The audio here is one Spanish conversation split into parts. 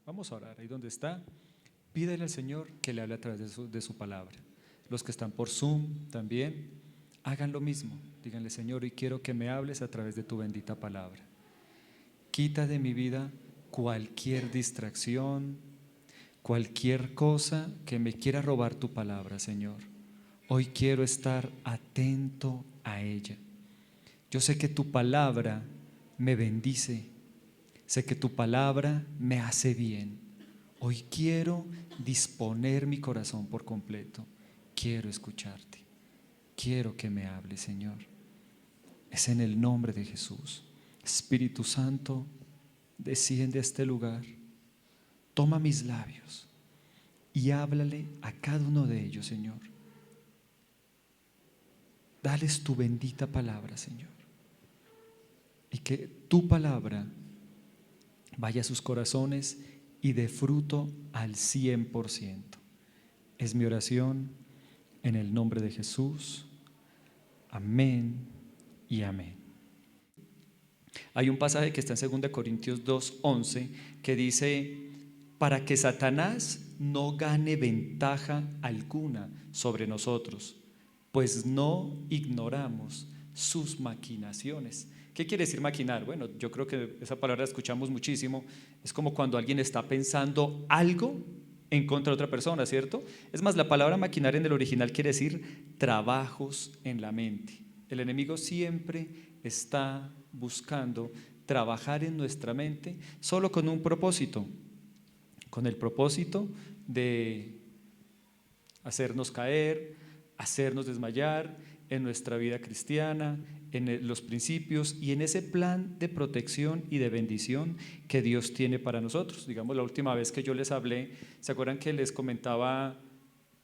Vamos a orar, ahí donde está, pídele al Señor que le hable a través de su palabra. Los que están por Zoom también, hagan lo mismo. Díganle: Señor, hoy quiero que me hables a través de tu bendita palabra. Quita de mi vida cualquier distracción, cualquier cosa que me quiera robar tu palabra, Señor. Hoy quiero estar atento a ella. Yo sé que tu palabra me bendice, sé que tu palabra me hace bien. Hoy quiero disponer mi corazón por completo. Quiero escucharte, quiero que me hables, Señor. Es en el nombre de Jesús. Espíritu Santo, desciende a este lugar, toma mis labios y háblale a cada uno de ellos, Señor. Dales tu bendita palabra, Señor, y que tu palabra vaya a sus corazones y dé fruto al 100%. Es mi oración en el nombre de Jesús. Amén y amén. Hay un pasaje que está en 2 Corintios 2:11 que dice: para que Satanás no gane ventaja alguna sobre nosotros, pues no ignoramos sus maquinaciones. ¿Qué quiere decir maquinar? Bueno, yo creo que esa palabra la escuchamos muchísimo. Es como cuando alguien está pensando algo en contra de otra persona, ¿cierto? Es más, la palabra maquinar en el original quiere decir trabajos en la mente. El enemigo siempre está buscando trabajar en nuestra mente solo con un propósito, con el propósito de hacernos caer, hacernos desmayar en nuestra vida cristiana, en los principios y en ese plan de protección y de bendición que Dios tiene para nosotros. Digamos, la última vez que yo les hablé, ¿se acuerdan que les comentaba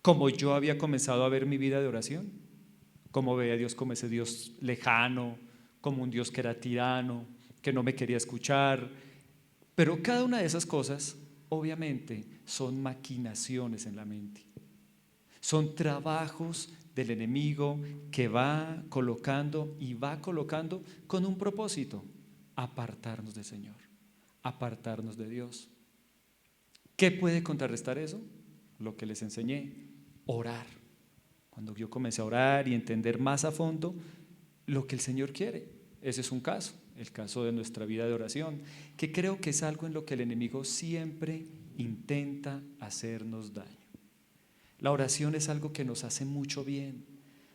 cómo yo había comenzado a ver mi vida de oración? Cómo veía a Dios como ese Dios lejano, como un Dios que era tirano, que no me quería escuchar. Pero cada una de esas cosas, obviamente, son maquinaciones en la mente. Son trabajos del enemigo que va colocando y va colocando con un propósito: apartarnos del Señor, apartarnos de Dios. ¿Qué puede contrarrestar eso? Lo que les enseñé: orar. Cuando yo comencé a orar y entender más a fondo lo que el Señor quiere, ese es un caso, el caso de nuestra vida de oración, que creo que es algo en lo que el enemigo siempre intenta hacernos daño. La oración es algo que nos hace mucho bien.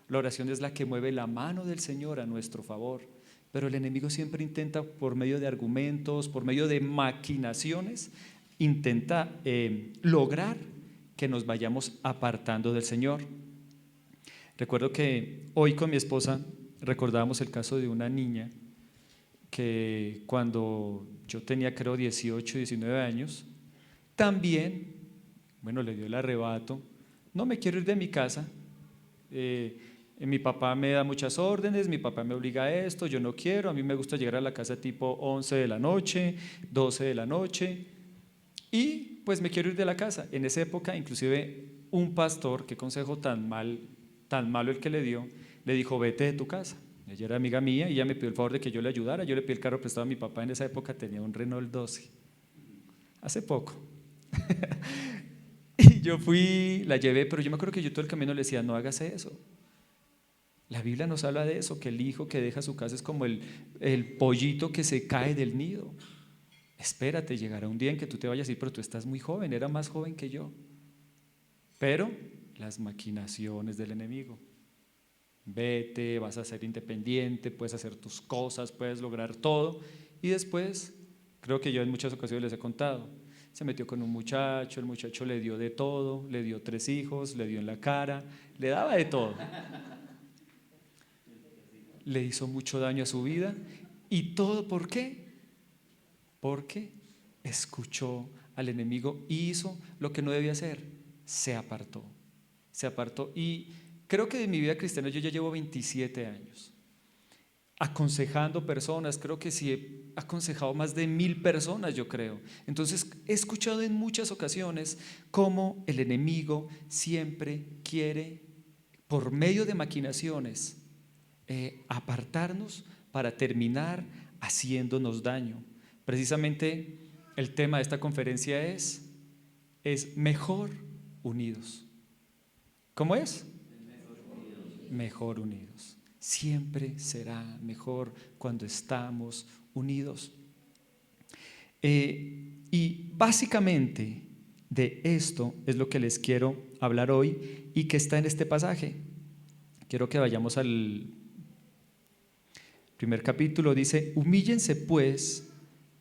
La oración es la que mueve la mano del Señor a nuestro favor, pero el enemigo siempre intenta, por medio de argumentos, por medio de maquinaciones, intenta lograr que nos vayamos apartando del Señor. Recuerdo que hoy con mi esposa recordábamos el caso de una niña que cuando yo tenía, creo, 18, 19 años, también, bueno, le dio el arrebato: no me quiero ir de mi casa, mi papá me da muchas órdenes, mi papá me obliga a esto, yo no quiero, a mí me gusta llegar a la casa tipo 11 de la noche, 12 de la noche, y pues me quiero ir de la casa. En esa época, inclusive, un pastor, qué consejo tan malo el que le dio, le dijo: vete de tu casa. Ella era amiga mía y ella me pidió el favor de que yo le ayudara. Yo le pedí el carro prestado a mi papá. En esa época tenía un Renault 12, hace poco. Y yo fui, la llevé, pero yo me acuerdo que yo todo el camino le decía: no hagas eso. La Biblia nos habla de eso, que el hijo que deja su casa es como el pollito que se cae del nido. Espérate, llegará un día en que tú te vayas a ir, pero tú estás muy joven, era más joven que yo. Pero las maquinaciones del enemigo: vete, vas a ser independiente, puedes hacer tus cosas, puedes lograr todo. Y después, creo que yo en muchas ocasiones les he contado, se metió con un muchacho, el muchacho le dio de todo, le dio 3 hijos, le dio en la cara, le daba de todo. Le hizo mucho daño a su vida. ¿Y todo por qué? Porque escuchó al enemigo y hizo lo que no debía hacer: se apartó. Se apartó. Y creo que en mi vida cristiana yo ya llevo 27 años aconsejando personas. Creo que sí he aconsejado más de 1000 personas, yo creo. Entonces he escuchado en muchas ocasiones cómo el enemigo siempre quiere, por medio de maquinaciones, apartarnos para terminar haciéndonos daño. Precisamente el tema de esta conferencia es mejor unidos. ¿Cómo es? Mejor unidos. Siempre será mejor cuando estamos unidos. Y básicamente de esto es lo que les quiero hablar hoy y que está en este pasaje. Quiero que vayamos al primer capítulo. Dice: humíllense pues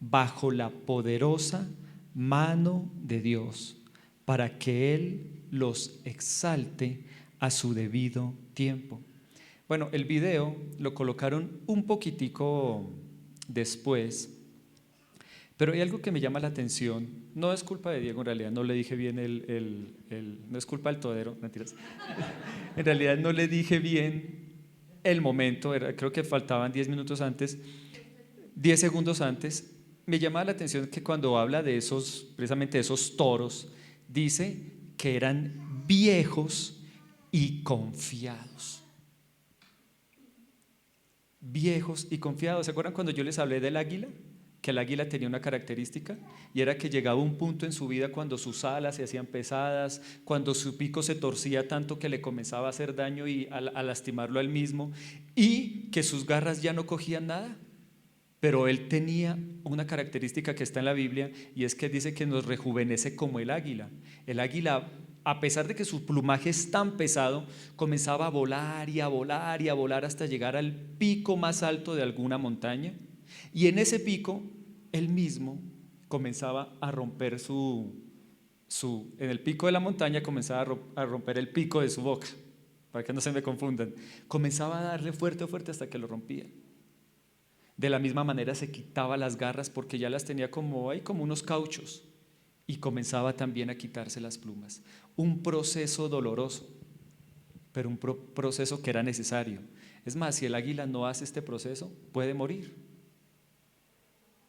bajo la poderosa mano de Dios, para que Él los exalte a su debido tiempo. Bueno, el video lo colocaron un poquitico después, pero hay algo que me llama la atención. No es culpa de Diego, en realidad no le dije bien no es culpa del todero, mentiras. En realidad no le dije bien el momento, creo que faltaban 10 minutos antes, 10 segundos antes. Me llama la atención que cuando habla de precisamente de esos toros, dice que eran viejos y confiados. Viejos y confiados. ¿Se acuerdan cuando yo les hablé del águila? Que el águila tenía una característica, y era que llegaba un punto en su vida cuando sus alas se hacían pesadas, cuando su pico se torcía tanto que le comenzaba a hacer daño y a lastimarlo a él mismo, y que sus garras ya no cogían nada. Pero él tenía una característica que está en la Biblia, y es que dice que nos rejuvenece como el águila. El águila, a pesar de que su plumaje es tan pesado, comenzaba a volar y a volar y a volar hasta llegar al pico más alto de alguna montaña, y en ese pico él mismo comenzaba a romper en el pico de la montaña comenzaba a romper el pico de su boca, para que no se me confundan. Comenzaba a darle fuerte, fuerte hasta que lo rompía. De la misma manera se quitaba las garras porque ya las tenía como unos cauchos, y comenzaba también a quitarse las plumas. Un proceso doloroso, pero un proceso que era necesario. Es más, si el águila no hace este proceso, puede morir.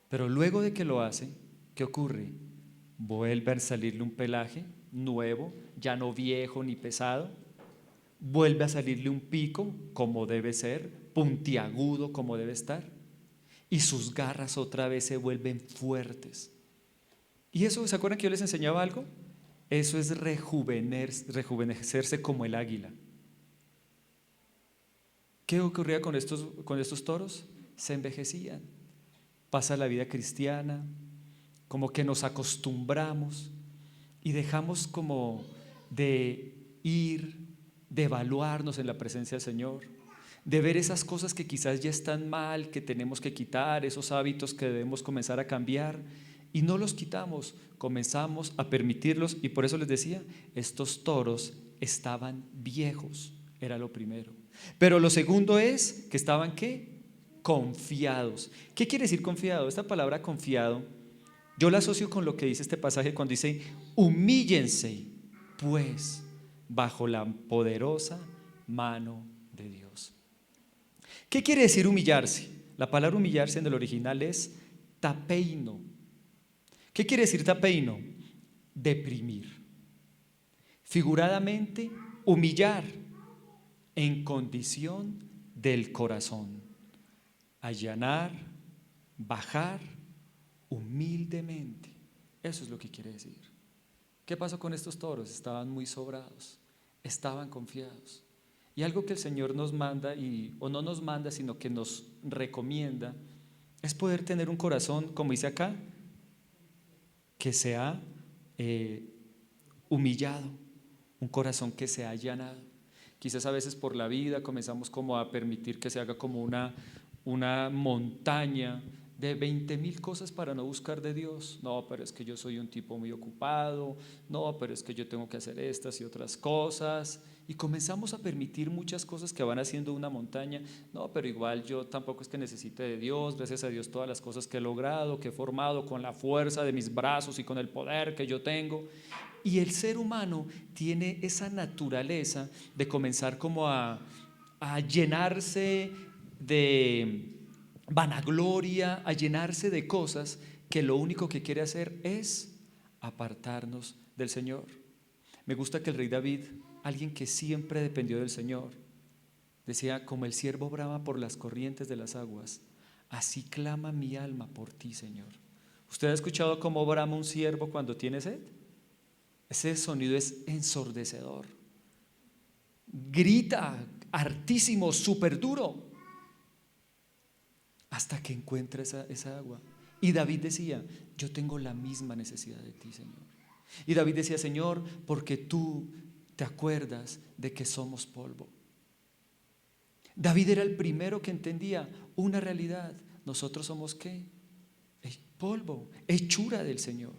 Pero luego de que lo hace, ¿qué ocurre? Vuelve a salirle un pelaje nuevo, ya no viejo ni pesado. Vuelve a salirle un pico como debe ser, puntiagudo como debe estar. Y sus garras otra vez se vuelven fuertes. Y eso, ¿se acuerdan que yo les enseñaba algo? Eso es rejuvenecerse como el águila. ¿Qué ocurría con estos toros? Se envejecían. Pasa la vida cristiana, como que nos acostumbramos y dejamos como de ir, de evaluarnos en la presencia del Señor, de ver esas cosas que quizás ya están mal, que tenemos que quitar, esos hábitos que debemos comenzar a cambiar, y no los quitamos, comenzamos a permitirlos. Y por eso les decía, estos toros estaban viejos, era lo primero. Pero lo segundo es que estaban ¿qué? Confiados. ¿Qué quiere decir confiado? Esta palabra confiado yo la asocio con lo que dice este pasaje cuando dice: humíllense pues bajo la poderosa mano de Dios. ¿Qué quiere decir humillarse? La palabra humillarse en el original es tapeino. ¿Qué quiere decir tapeino? Deprimir. Figuradamente, humillar en condición del corazón. Allanar, bajar humildemente. Eso es lo que quiere decir. ¿Qué pasó con estos toros? Estaban muy sobrados, estaban confiados. Y algo que el Señor nos manda, o no nos manda, sino que nos recomienda, es poder tener un corazón, como dice acá, que sea humillado, un corazón que sea allanado. Quizás a veces por la vida comenzamos como a permitir que se haga como una montaña de 20,000 cosas para no buscar de Dios. No, pero es que yo soy un tipo muy ocupado. No, pero es que yo tengo que hacer estas y otras cosas. Y comenzamos a permitir muchas cosas que van haciendo una montaña. No, pero igual yo tampoco es que necesite de Dios. Gracias a Dios todas las cosas que he logrado, que he formado con la fuerza de mis brazos y con el poder que yo tengo. Y el ser humano tiene esa naturaleza de comenzar como a llenarse de vanagloria, a llenarse de cosas que lo único que quiere hacer es apartarnos del Señor. Me gusta que el rey David, alguien que siempre dependió del Señor, decía: como el ciervo brama por las corrientes de las aguas, así clama mi alma por ti, Señor. ¿Usted ha escuchado cómo brama un ciervo cuando tiene sed? Ese sonido es ensordecedor. Grita hartísimo, súper duro, hasta que encuentra esa agua. Y David decía: yo tengo la misma necesidad de ti, Señor. Y David decía: Señor, porque tú te acuerdas de que somos polvo. David era el primero que entendía una realidad: nosotros somos ¿qué? Polvo, hechura del Señor,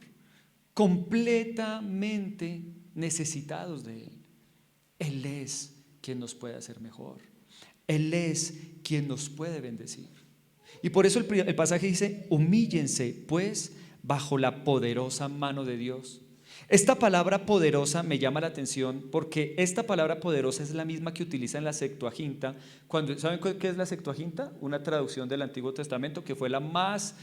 completamente necesitados de Él. Él es quien nos puede hacer mejor. Él es quien nos puede bendecir. Y por eso el pasaje dice: humíllense pues bajo la poderosa mano de Dios. Esta palabra poderosa me llama la atención porque esta palabra poderosa es la misma que utiliza en la Septuaginta. ¿Saben qué es la Septuaginta? Una traducción del Antiguo Testamento que fue la más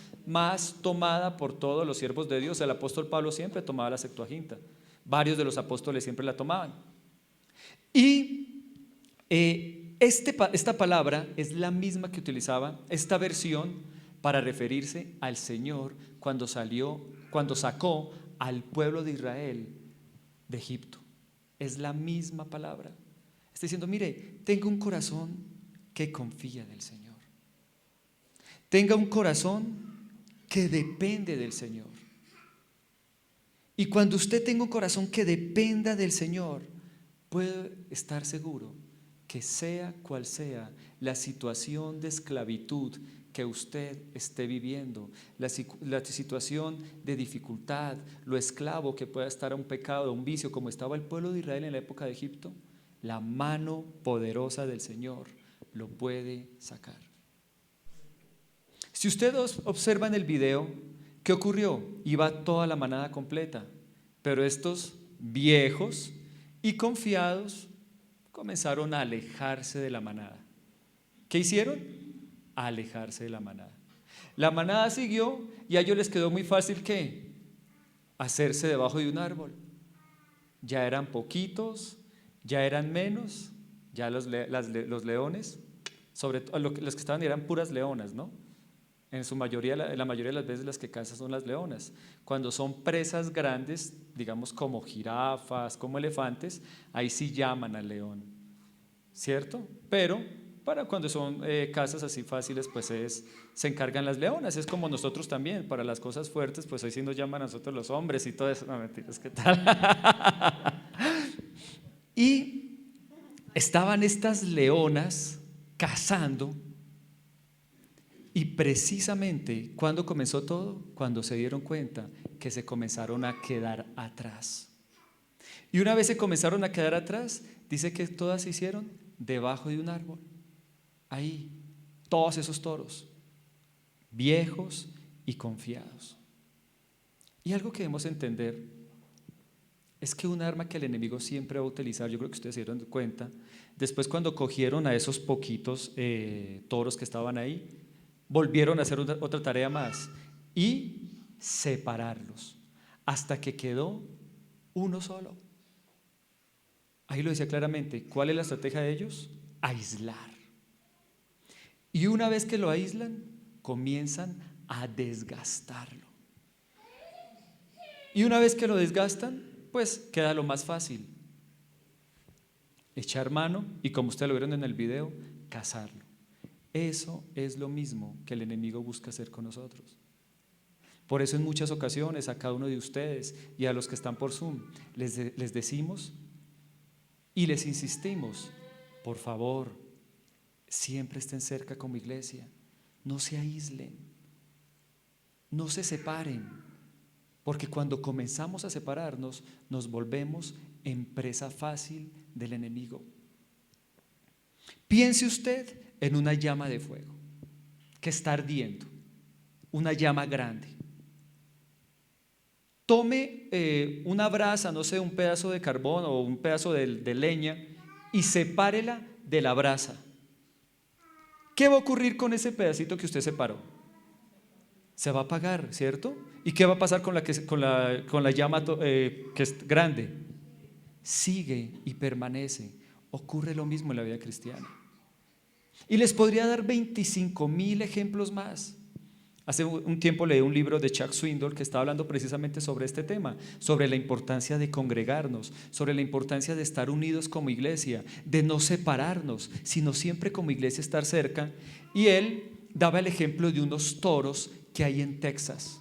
tomada por todos los siervos de Dios. El apóstol Pablo siempre tomaba la Septuaginta. Varios de los apóstoles siempre la tomaban. Y esta palabra es la misma que utilizaba esta versión para referirse al Señor cuando sacó al pueblo de Israel de Egipto. Es la misma palabra. Está diciendo: mire, tenga un corazón que confía en el Señor. Tenga un corazón que depende del Señor. Y cuando usted tenga un corazón que dependa del Señor, puede estar seguro que sea cual sea la situación de esclavitud que usted esté viviendo, la situación de dificultad, lo esclavo que pueda estar a un pecado, a un vicio, como estaba el pueblo de Israel en la época de Egipto, la mano poderosa del Señor lo puede sacar. Si usted observa en el video, ¿qué ocurrió? Iba toda la manada completa, pero estos viejos y confiados comenzaron a alejarse de la manada. ¿Qué hicieron? A alejarse de la manada. La manada siguió y a ellos les quedó muy fácil ¿qué? Hacerse debajo de un árbol. Ya eran poquitos, ya eran menos, ya los leones, sobre todo los que estaban eran puras leonas, ¿no? En su mayoría, la mayoría de las veces las que cazan son las leonas. Cuando son presas grandes, digamos como jirafas, como elefantes, ahí sí llaman al león, ¿cierto? Pero para cuando son cazas así fáciles, pues se encargan las leonas. Es como nosotros también, para las cosas fuertes, pues ahí sí nos llaman a nosotros los hombres y todo eso. No, mentiras, ¿qué tal? Y estaban estas leonas cazando. Y precisamente, ¿cuándo comenzó todo? Cuando se dieron cuenta que se comenzaron a quedar atrás. Y una vez se comenzaron a quedar atrás, dice que todas se hicieron debajo de un árbol. Ahí, todos esos toros, viejos y confiados. Y algo que debemos entender es que un arma que el enemigo siempre va a utilizar, yo creo que ustedes se dieron cuenta, después cuando cogieron a esos poquitos toros que estaban ahí, volvieron a hacer otra tarea más y separarlos hasta que quedó uno solo. Ahí lo decía claramente. ¿Cuál es la estrategia de ellos? Aislar. Y una vez que lo aíslan, comienzan a desgastarlo. Y una vez que lo desgastan, pues queda lo más fácil: echar mano y, como ustedes lo vieron en el video, cazarlo. Eso es lo mismo que el enemigo busca hacer con nosotros. Por eso en muchas ocasiones a cada uno de ustedes y a los que están por Zoom les decimos y les insistimos: por favor, siempre estén cerca como iglesia, no se aíslen, no se separen, porque cuando comenzamos a separarnos nos volvemos en presa fácil del enemigo. Piense usted en una llama de fuego que está ardiendo, una llama grande. Tome una brasa, no sé, un pedazo de carbón o un pedazo de leña y sepárela de la brasa. ¿Qué va a ocurrir con ese pedacito que usted separó? Se va a apagar, ¿cierto? ¿Y qué va a pasar con la llama que es grande? Sigue y permanece. Ocurre lo mismo en la vida cristiana. Y les podría dar 25,000 ejemplos más. Hace un tiempo leí un libro de Chuck Swindoll que estaba hablando precisamente sobre este tema, sobre la importancia de congregarnos, sobre la importancia de estar unidos como iglesia, de no separarnos, sino siempre como iglesia estar cerca. Y él daba el ejemplo de unos toros que hay en Texas,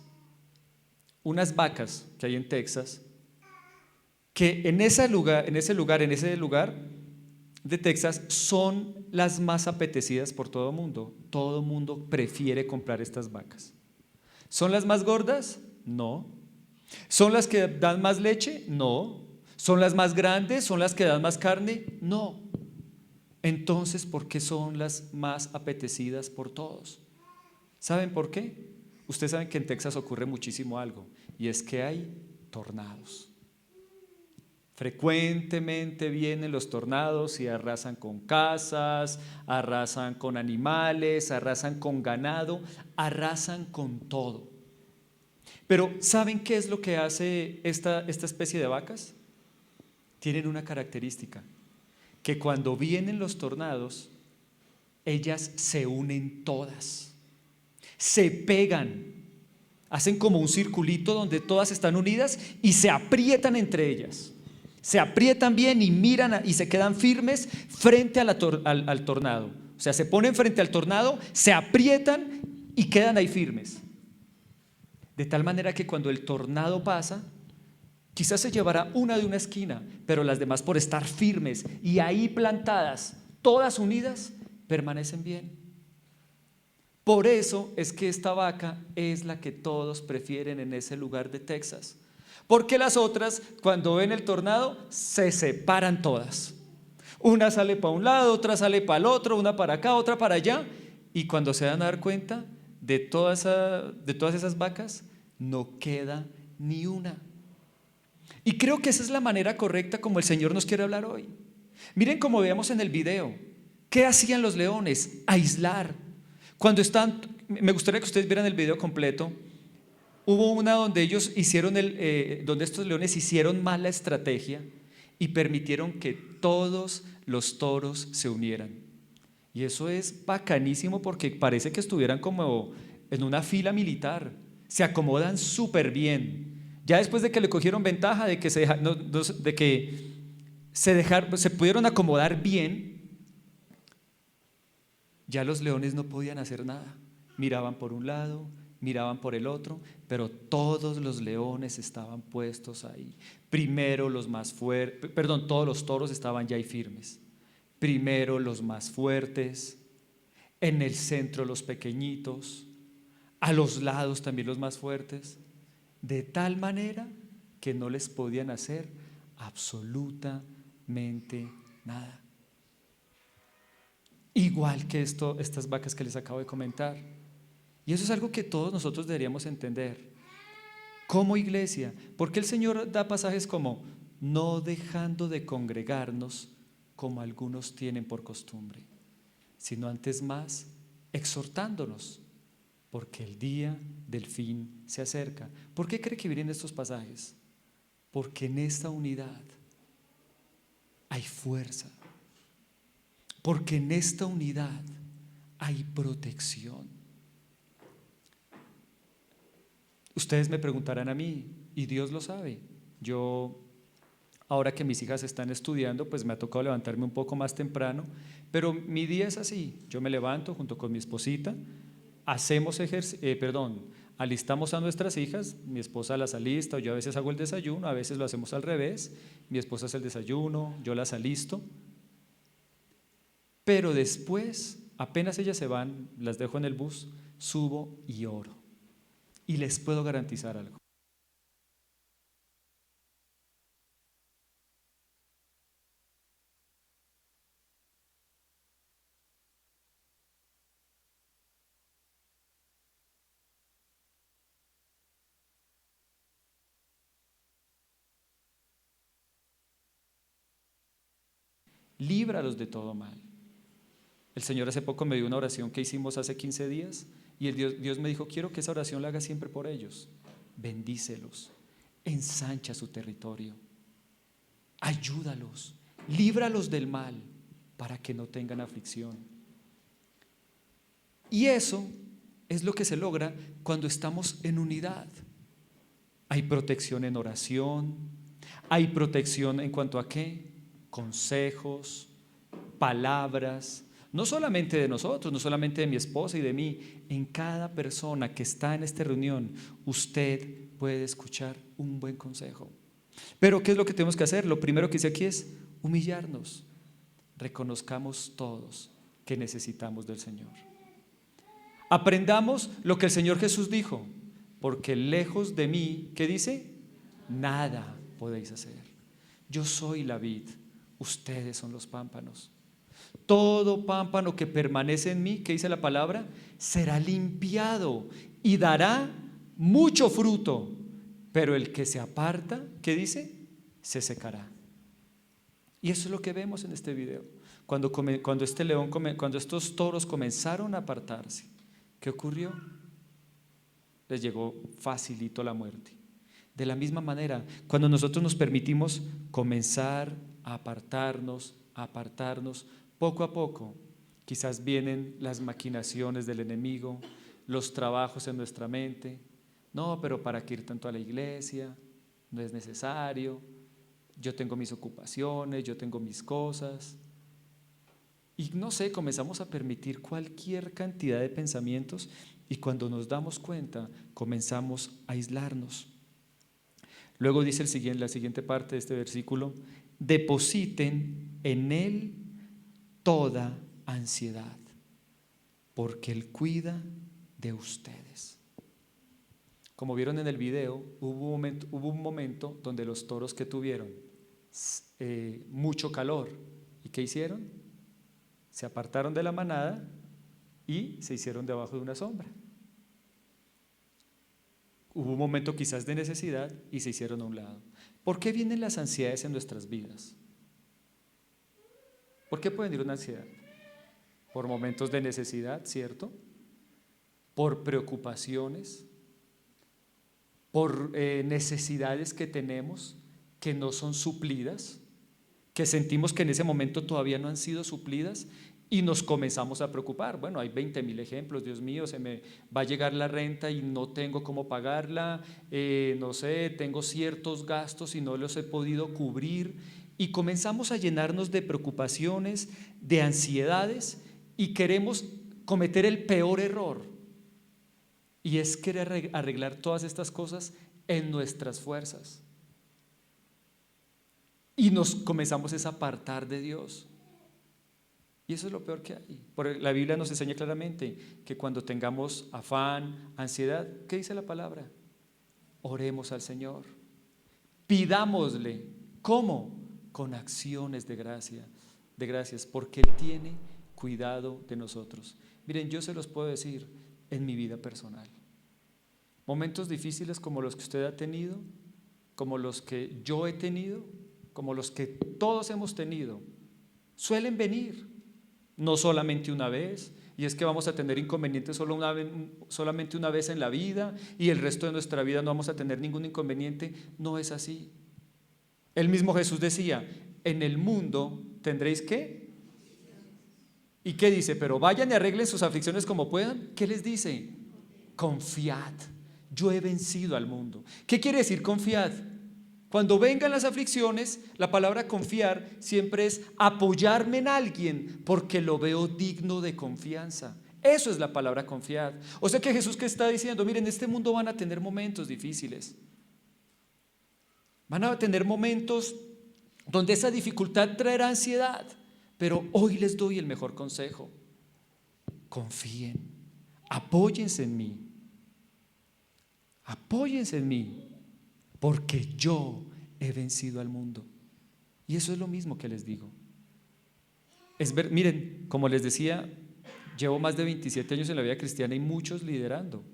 unas vacas que hay en Texas, que en ese lugar de Texas son las más apetecidas por todo el mundo. Todo el mundo prefiere comprar estas vacas. ¿Son las más gordas? No. ¿Son las que dan más leche? No. ¿Son las más grandes? ¿Son las que dan más carne? No. Entonces, ¿por qué son las más apetecidas por todos? ¿Saben por qué? Ustedes saben que en Texas ocurre muchísimo algo, y es que hay tornados. Frecuentemente vienen los tornados y arrasan con casas, arrasan con animales, arrasan con ganado, arrasan con todo. Pero ¿saben qué es lo que hace esta especie de vacas? Tienen una característica, que cuando vienen los tornados, ellas se unen todas, se pegan, hacen como un circulito donde todas están unidas y se aprietan entre ellas. Se aprietan bien y miran y se quedan firmes frente al tornado. O sea, se ponen frente al tornado, se aprietan y quedan ahí firmes. De tal manera que cuando el tornado pasa, quizás se llevará una de una esquina, pero las demás, por estar firmes y ahí plantadas, todas unidas, permanecen bien. Por eso es que esta vaca es la que todos prefieren en ese lugar de Texas. Porque las otras, cuando ven el tornado, se separan todas. Una sale para un lado, otra sale para el otro, una para acá, otra para allá. Y cuando se dan a dar cuenta de todas esas vacas, no queda ni una. Y creo que esa es la manera correcta como el Señor nos quiere hablar hoy. Miren como veamos en el video, ¿qué hacían los leones? Aislar. Cuando están, me gustaría que ustedes vieran el video completo. Hubo una donde ellos donde estos leones hicieron mal la estrategia y permitieron que todos los toros se unieran. Y eso es bacanísimo porque parece que estuvieran como en una fila militar. Se acomodan súper bien. Ya después de que le cogieron ventaja, de que se pudieron acomodar bien, ya los leones no podían hacer nada. Miraban por un lado, miraban por el otro, pero todos los leones estaban puestos ahí. Primero los más fuertes, todos los toros estaban ya ahí firmes. Primero los más fuertes, en el centro los pequeñitos, a los lados también los más fuertes, de tal manera que no les podían hacer absolutamente nada. Igual que estas vacas que les acabo de comentar. Y eso es algo que todos nosotros deberíamos entender como iglesia, porque el Señor da pasajes como no dejando de congregarnos como algunos tienen por costumbre, sino antes más exhortándonos, porque el día del fin se acerca. ¿Por qué cree que vienen estos pasajes? Porque en esta unidad hay fuerza, porque en esta unidad hay protección. Ustedes me preguntarán a mí, y Dios lo sabe. Yo, ahora que mis hijas están estudiando, pues me ha tocado levantarme un poco más temprano, pero mi día es así. Yo me levanto junto con mi esposita, alistamos a nuestras hijas, mi esposa las alista, o yo a veces hago el desayuno, a veces lo hacemos al revés, mi esposa hace el desayuno, yo las alisto, pero después, apenas ellas se van, las dejo en el bus, subo y oro. Y les puedo garantizar algo. Líbralos de todo mal. El Señor hace poco me dio una oración que hicimos hace 15 días y Dios me dijo, quiero que esa oración la haga siempre por ellos. Bendícelos, ensancha su territorio, ayúdalos, líbralos del mal para que no tengan aflicción. Y eso es lo que se logra cuando estamos en unidad. Hay protección en oración, hay protección en cuanto a qué, consejos, palabras, no solamente de nosotros, no solamente de mi esposa y de mí, en cada persona que está en esta reunión, usted puede escuchar un buen consejo. Pero ¿qué es lo que tenemos que hacer? Lo primero que dice aquí es humillarnos. Reconozcamos todos que necesitamos del Señor. Aprendamos lo que el Señor Jesús dijo, porque lejos de mí, ¿qué dice? Nada podéis hacer. Yo soy la vid, ustedes son los pámpanos. Todo pámpano que permanece en mí, ¿qué dice la palabra? Será limpiado y dará mucho fruto, pero el que se aparta, ¿qué dice? Se secará. Y eso es lo que vemos en este video. Cuando estos toros comenzaron a apartarse, ¿qué ocurrió? Les llegó facilito la muerte. De la misma manera, cuando nosotros nos permitimos comenzar a apartarnos, poco a poco, quizás vienen las maquinaciones del enemigo, los trabajos en nuestra mente. No, pero ¿para qué ir tanto a la iglesia? No es necesario. Yo tengo mis ocupaciones, yo tengo mis cosas. Y no sé, comenzamos a permitir cualquier cantidad de pensamientos y cuando nos damos cuenta, comenzamos a aislarnos. Luego dice la siguiente parte de este versículo: depositen en Él toda ansiedad, porque Él cuida de ustedes. Como vieron en el video, hubo un momento donde los toros que tuvieron mucho calor, ¿y qué hicieron? Se apartaron de la manada y se hicieron debajo de una sombra. Hubo un momento quizás de necesidad y se hicieron a un lado. ¿Por qué vienen las ansiedades en nuestras vidas? ¿Por qué puede venir una ansiedad? Por momentos de necesidad, ¿cierto? Por preocupaciones, por necesidades que tenemos que no son suplidas, que sentimos que en ese momento todavía no han sido suplidas y nos comenzamos a preocupar. Bueno, hay 20,000 ejemplos. Dios mío, se me va a llegar la renta y no tengo cómo pagarla, no sé, tengo ciertos gastos y no los he podido cubrir, y comenzamos a llenarnos de preocupaciones, de ansiedades, y queremos cometer el peor error, y es querer arreglar todas estas cosas en nuestras fuerzas, y nos comenzamos a apartar de Dios. Y eso es lo peor que hay. Porque la Biblia nos enseña claramente que cuando tengamos afán, ansiedad, ¿qué dice la palabra? Oremos al Señor, pidámosle. ¿Cómo? Con acciones de gracias, porque Él tiene cuidado de nosotros. Miren, yo se los puedo decir en mi vida personal. Momentos difíciles como los que usted ha tenido, como los que yo he tenido, como los que todos hemos tenido, suelen venir. No solamente una vez, y es que vamos a tener inconvenientes solamente una vez en la vida y el resto de nuestra vida no vamos a tener ningún inconveniente. No es así. El mismo Jesús decía: en el mundo tendréis ¿qué? ¿Y qué dice? Pero vayan y arreglen sus aflicciones como puedan. ¿Qué les dice? Confiad, yo he vencido al mundo. ¿Qué quiere decir confiad? Cuando vengan las aflicciones, la palabra confiar siempre es apoyarme en alguien porque lo veo digno de confianza. Eso es la palabra confiar. O sea que Jesús, ¿qué está diciendo? Miren, en este mundo van a tener momentos difíciles. Van a tener momentos donde esa dificultad traerá ansiedad. Pero hoy les doy el mejor consejo: confíen, apóyense en mí. Apóyense en mí, porque yo he vencido al mundo. Y eso es lo mismo que les digo. Miren, como les decía, llevo más de 27 años en la vida cristiana y muchos liderando.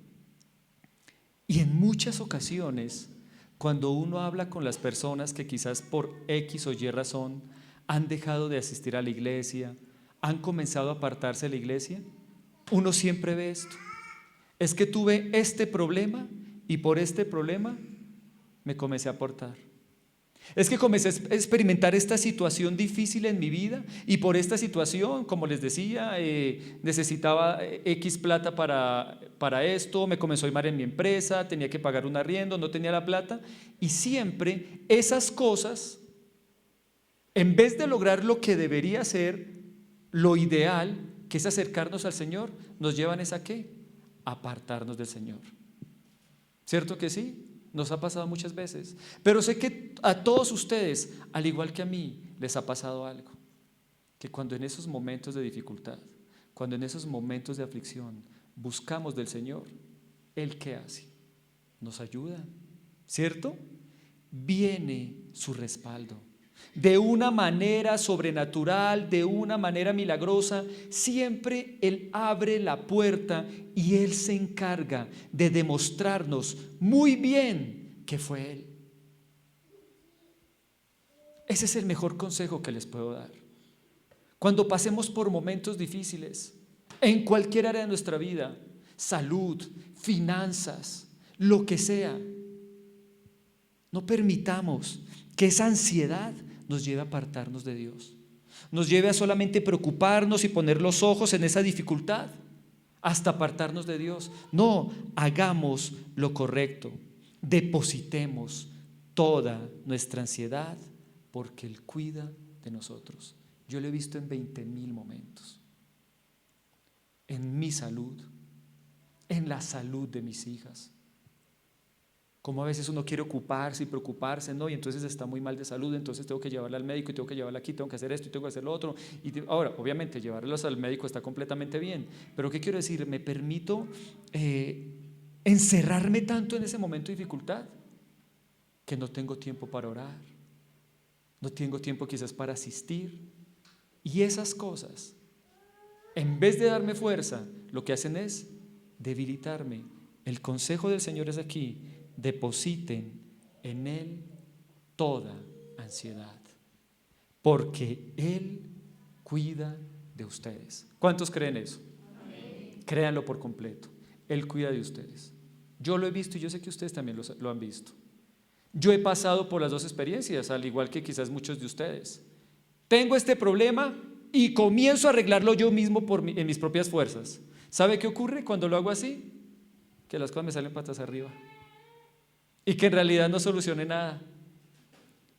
Y en muchas ocasiones, cuando uno habla con las personas que quizás por X o Y razón han dejado de asistir a la iglesia, han comenzado a apartarse de la iglesia, uno siempre ve esto: es que tuve este problema y por este problema me comencé a apartar. Es que comencé a experimentar esta situación difícil en mi vida y por esta situación, como les decía, necesitaba X plata para para esto, me comenzó a ir mal en mi empresa, tenía que pagar un arriendo, no tenía la plata. Y siempre esas cosas, en vez de lograr lo que debería ser lo ideal, que es acercarnos al Señor, nos llevan es a ¿qué? A apartarnos del Señor. ¿Cierto que sí? Nos ha pasado muchas veces. Pero sé que a todos ustedes, al igual que a mí, les ha pasado algo. Que cuando en esos momentos de dificultad, cuando en esos momentos de aflicción buscamos del Señor, ¿Él qué hace? Nos ayuda, ¿cierto? Viene su respaldo. De una manera sobrenatural, de una manera milagrosa, siempre Él abre la puerta y Él se encarga de demostrarnos muy bien que fue Él. Ese es el mejor consejo que les puedo dar. Cuando pasemos por momentos difíciles, en cualquier área de nuestra vida, salud, finanzas, lo que sea, no permitamos que esa ansiedad nos lleve a apartarnos de Dios, nos lleve a solamente preocuparnos y poner los ojos en esa dificultad hasta apartarnos de Dios. No, hagamos lo correcto, depositemos toda nuestra ansiedad porque Él cuida de nosotros. Yo lo he visto en 20,000 momentos, en mi salud, en la salud de mis hijas. Como a veces uno quiere ocuparse y preocuparse, ¿no? Y entonces está muy mal de salud, entonces tengo que llevarla al médico y tengo que llevarla aquí, tengo que hacer esto y tengo que hacer lo otro. Ahora, obviamente, llevarlos al médico está completamente bien, pero ¿qué quiero decir? Me permito encerrarme tanto en ese momento de dificultad que no tengo tiempo para orar, no tengo tiempo quizás para asistir. Y esas cosas, en vez de darme fuerza, lo que hacen es debilitarme. El consejo del Señor es aquí: depositen en Él toda ansiedad, porque Él cuida de ustedes. ¿Cuántos creen eso? Amén. Créanlo por completo. Él cuida de ustedes. Yo lo he visto y yo sé que ustedes también lo han visto. Yo he pasado por las dos experiencias, al igual que quizás muchos de ustedes. Tengo este problema y comienzo a arreglarlo yo mismo en mis propias fuerzas. ¿Sabe qué ocurre cuando lo hago así? Que las cosas me salen patas arriba y que en realidad no solucione nada.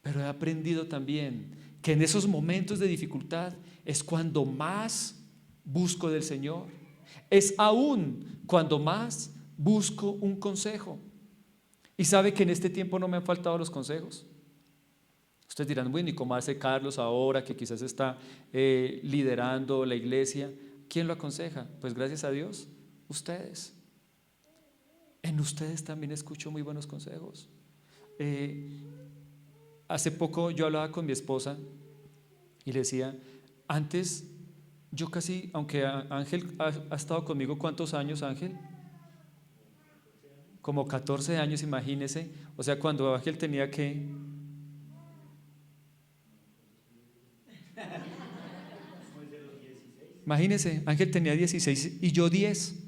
Pero he aprendido también que en esos momentos de dificultad es cuando más busco del Señor, es aún cuando más busco un consejo. Y sabe que en este tiempo no me han faltado los consejos. Ustedes dirán, bueno, ¿y cómo hace Carlos ahora que quizás está liderando la iglesia? ¿Quién lo aconseja? Pues gracias a Dios, ustedes. En ustedes también escucho muy buenos consejos. Hace poco yo hablaba con mi esposa y le decía, antes yo casi, aunque Ángel ha estado conmigo, ¿cuántos años, Ángel? Como 14 años, imagínese. O sea, cuando Ángel tenía que... Imagínese, Ángel tenía 16 y yo 10.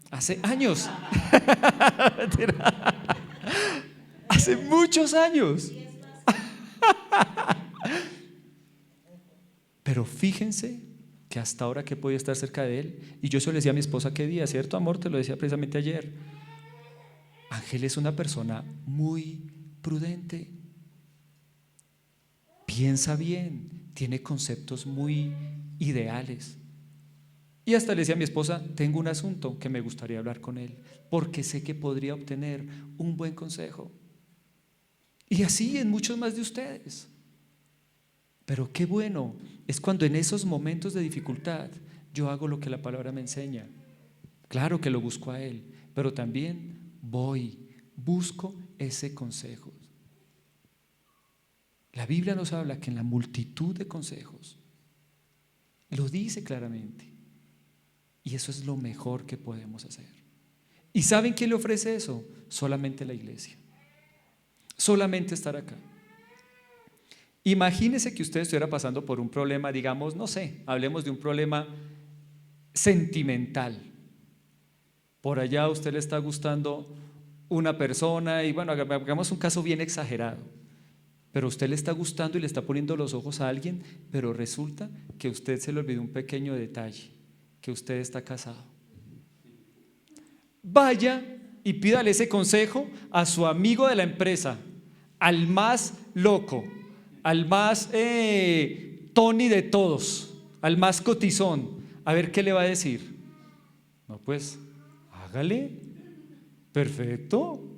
Hace años. Hace muchos años. Pero fíjense que hasta ahora que he podido estar cerca de él, y yo se lo decía a mi esposa qué día, ¿cierto, amor? Te lo decía precisamente ayer. Ángel es una persona muy prudente, piensa bien, tiene conceptos muy ideales. Y hasta le decía a mi esposa, tengo un asunto que me gustaría hablar con él, porque sé que podría obtener un buen consejo. Y así en muchos más de ustedes. Pero qué bueno es cuando en esos momentos de dificultad yo hago lo que la palabra me enseña. Claro que lo busco a Él, pero también busco ese consejo. La Biblia nos habla que en la multitud de consejos, lo dice claramente, y eso es lo mejor que podemos hacer. ¿Y saben quién le ofrece eso? Solamente la iglesia, solamente estar acá. Imagínese que usted estuviera pasando por un problema, digamos, no sé, hablemos de un problema sentimental. Por allá a usted le está gustando una persona y bueno, hagamos un caso bien exagerado, pero a usted le está gustando y le está poniendo los ojos a alguien, pero resulta que a usted se le olvidó un pequeño detalle, que usted está casado. Vaya y pídale ese consejo a su amigo de la empresa, al más loco, al más Tony de todos, al más cotizón, a ver qué le va a decir. No, pues, hágale. Perfecto.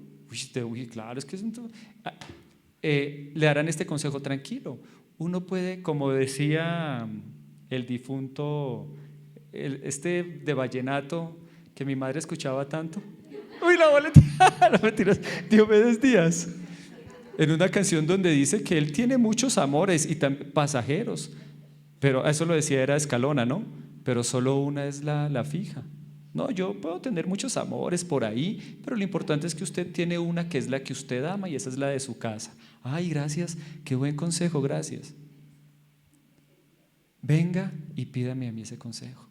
Uy, claro, es que le darán este consejo tranquilo. Uno puede, como decía el difunto, este de vallenato que mi madre escuchaba tanto. Uy, la boleta, no mentiras, Diomedes Díaz, en una canción donde dice que él tiene muchos amores y pasajeros, pero eso lo decía era Escalona, ¿no? Pero solo una es la fija. No, yo puedo tener muchos amores por ahí, pero lo importante es que usted tiene una que es la que usted ama y esa es la de su casa. Ay, gracias, qué buen consejo, gracias. Venga y pídame a mí ese consejo.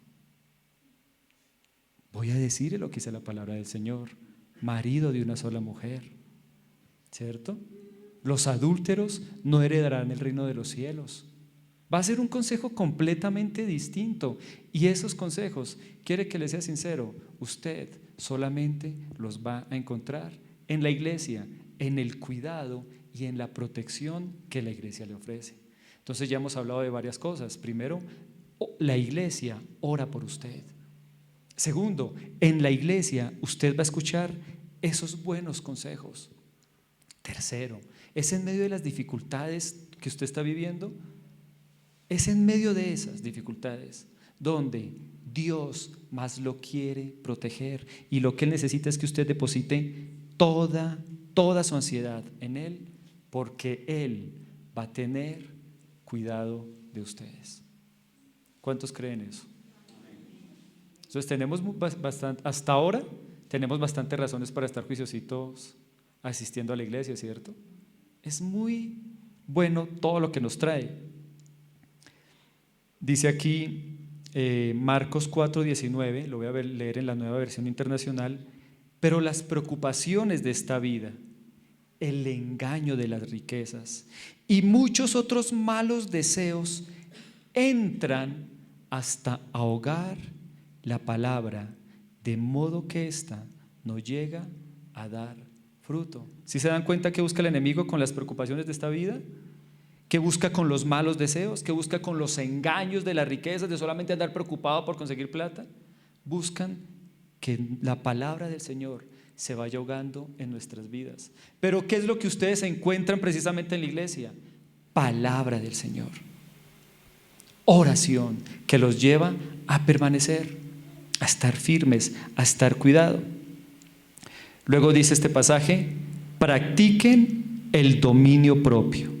Voy a decirle lo que dice la palabra del Señor: marido de una sola mujer, ¿cierto? Los adúlteros no heredarán el reino de los cielos. Va a ser un consejo completamente distinto, y esos consejos, quiere que le sea sincero, usted solamente los va a encontrar en la iglesia, en el cuidado y en la protección que la iglesia le ofrece. Entonces ya hemos hablado de varias cosas. Primero, la iglesia ora por usted. Segundo, en la iglesia usted va a escuchar esos buenos consejos. Tercero, es en medio de las dificultades que usted está viviendo, es en medio de esas dificultades donde Dios más lo quiere proteger, y lo que Él necesita es que usted deposite toda su ansiedad en Él, porque Él va a tener cuidado de ustedes. ¿Cuántos creen eso? Entonces tenemos bastante, hasta ahora tenemos bastantes razones para estar juiciositos asistiendo a la iglesia, ¿cierto? Es muy bueno todo lo que nos trae. Dice aquí Marcos 4:19, lo voy a leer en la Nueva Versión Internacional: pero las preocupaciones de esta vida, el engaño de las riquezas y muchos otros malos deseos entran hasta ahogar la palabra, de modo que ésta no llega a dar fruto. ¿Sí se dan cuenta que busca el enemigo con las preocupaciones de esta vida? ¿Qué busca con los malos deseos? ¿Qué busca con los engaños de las riquezas, de solamente andar preocupado por conseguir plata? Buscan que la palabra del Señor se vaya ahogando en nuestras vidas. Pero ¿qué es lo que ustedes encuentran precisamente en la iglesia? Palabra del Señor, oración que los lleva a permanecer, a estar firmes, a estar cuidado. Luego dice este pasaje: practiquen el dominio propio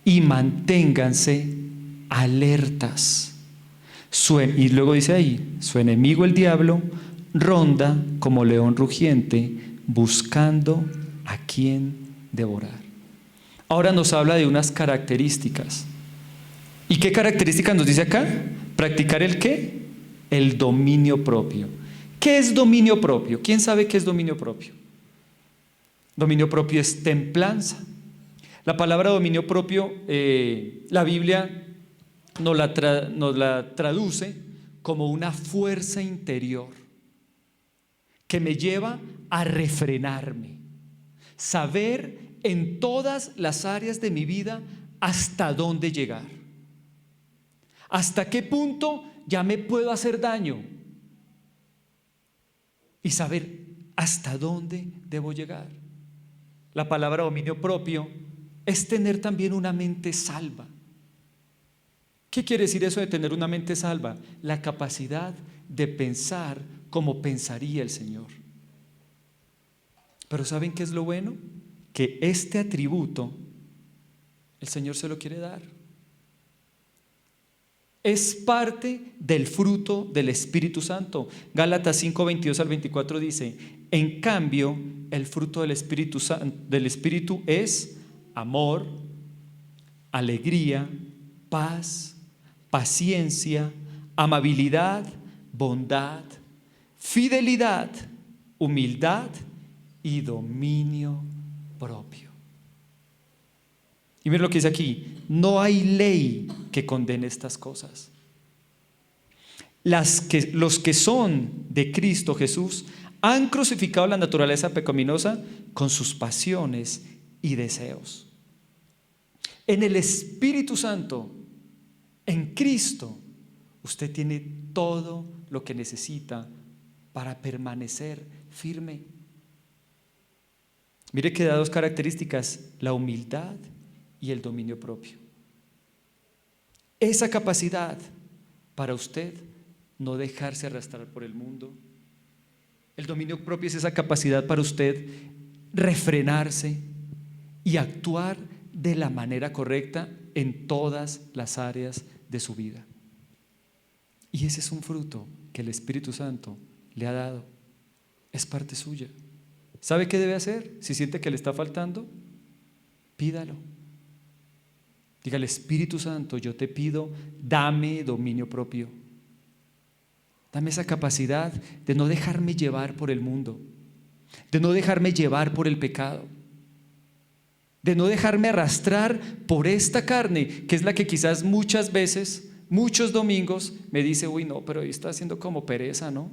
y manténganse alertas. Y luego dice ahí: su enemigo el diablo ronda como león rugiente buscando a quien devorar. Ahora nos habla de unas características. ¿Y qué características nos dice acá? Practicar el ¿qué? El dominio propio. ¿Qué es dominio propio? ¿Quién sabe qué es dominio propio? Dominio propio es templanza. La palabra dominio propio, la Biblia nos la traduce como una fuerza interior que me lleva a refrenarme, saber en todas las áreas de mi vida hasta dónde llegar, hasta qué punto ya me puedo hacer daño, y saber hasta dónde debo llegar. La palabra dominio propio es tener también una mente salva. ¿Qué quiere decir eso de tener una mente salva? La capacidad de pensar como pensaría el Señor. Pero ¿saben qué es lo bueno? Que este atributo el Señor se lo quiere dar. Es parte del fruto del Espíritu Santo. Gálatas 5:22 al 24 dice: en cambio, el fruto del Espíritu es amor, alegría, paz, paciencia, amabilidad, bondad, fidelidad, humildad y dominio propio. Y miren lo que dice aquí: no hay ley que condene estas cosas. Los que son de Cristo Jesús Han crucificado la naturaleza pecaminosa con sus pasiones y deseos. En el Espíritu Santo, en Cristo, usted tiene todo lo que necesita para permanecer firme. Mire que da dos características: la humildad y el dominio propio. Esa capacidad para usted no dejarse arrastrar por el mundo. El dominio propio es esa capacidad para usted refrenarse y actuar de la manera correcta en todas las áreas de su vida. Y ese es un fruto que el Espíritu Santo le ha dado. Es parte suya. ¿Sabe qué debe hacer? Si siente que le está faltando, pídalo. Dígale: Espíritu Santo, yo te pido, dame dominio propio. Dame esa capacidad de no dejarme llevar por el mundo, de no dejarme llevar por el pecado, de no dejarme arrastrar por esta carne, que es la que quizás muchas veces, muchos domingos me dice: uy, no, pero hoy está haciendo como pereza, ¿no?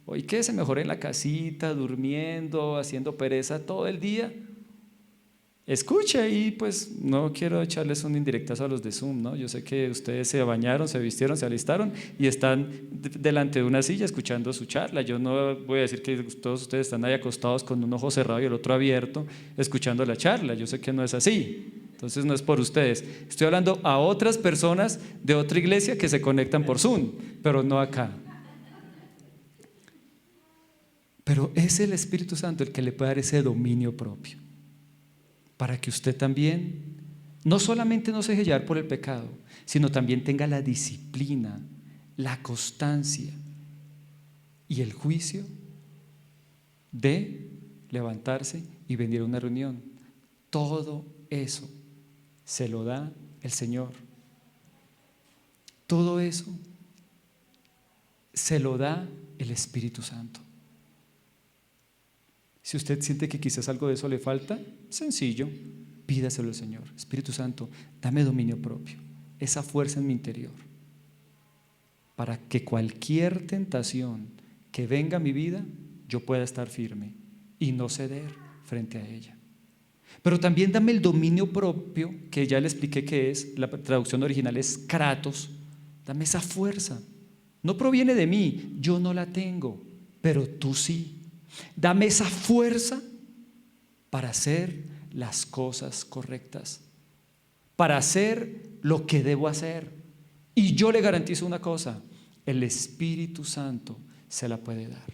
Hoy quédese mejor en la casita, durmiendo, haciendo pereza todo el día. Escucha, y pues no quiero echarles un indirectazo a los de Zoom, ¿no? Yo sé que ustedes se bañaron, se vistieron, se alistaron y están delante de una silla escuchando su charla. Yo no voy a decir que todos ustedes están ahí acostados con un ojo cerrado y el otro abierto escuchando la charla. Yo sé que no es así. Entonces no es por ustedes. Estoy hablando a otras personas de otra iglesia que se conectan por Zoom, pero no acá. Pero es el Espíritu Santo el que le puede dar ese dominio propio, para que usted también no solamente no se deje llevar por el pecado, sino también tenga la disciplina, la constancia y el juicio de levantarse y venir a una reunión. Todo eso se lo da el Señor. Todo eso se lo da el Espíritu Santo. Si usted siente que quizás algo de eso le falta, sencillo, pídaselo al Señor. Espíritu Santo, dame dominio propio, esa fuerza en mi interior, para que cualquier tentación que venga a mi vida, yo pueda estar firme y no ceder frente a ella. Pero también dame el dominio propio, que ya le expliqué que es, la traducción original es kratos. Dame esa fuerza. No proviene de mí, yo no la tengo, pero tú sí. Dame esa fuerza para hacer las cosas correctas, para hacer lo que debo hacer. Y yo le garantizo una cosa: el Espíritu Santo se la puede dar.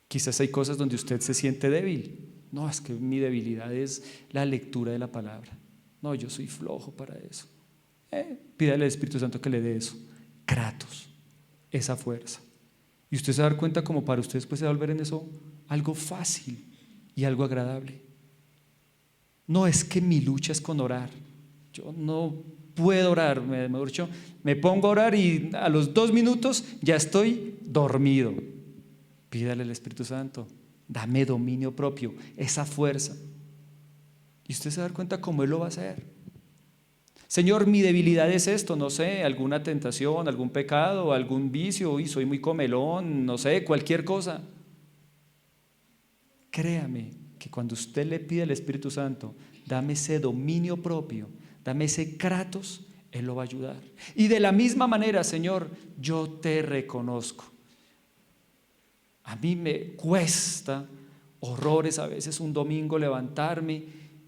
Quizás hay cosas donde usted se siente débil. No, es que mi debilidad es la lectura de la palabra. No, yo soy flojo para eso. Pídale al Espíritu Santo que le dé eso, kratos, esa fuerza. Y usted se va a dar cuenta como para usted después se va a volver en eso algo fácil y algo agradable. No es que mi lucha es con orar. Yo no puedo orar, mejor dicho, me pongo a orar y a los 2 minutos ya estoy dormido. Pídale al Espíritu Santo, dame dominio propio, esa fuerza. Y usted se va a dar cuenta cómo Él lo va a hacer. Señor, mi debilidad es esto, no sé, alguna tentación, algún pecado, algún vicio, y soy muy comelón, no sé, cualquier cosa. Créame que cuando usted le pide al Espíritu Santo, dame ese dominio propio, dame ese kratos, Él lo va a ayudar. Y de la misma manera, Señor, yo te reconozco. A mí me cuesta horrores a veces un domingo levantarme,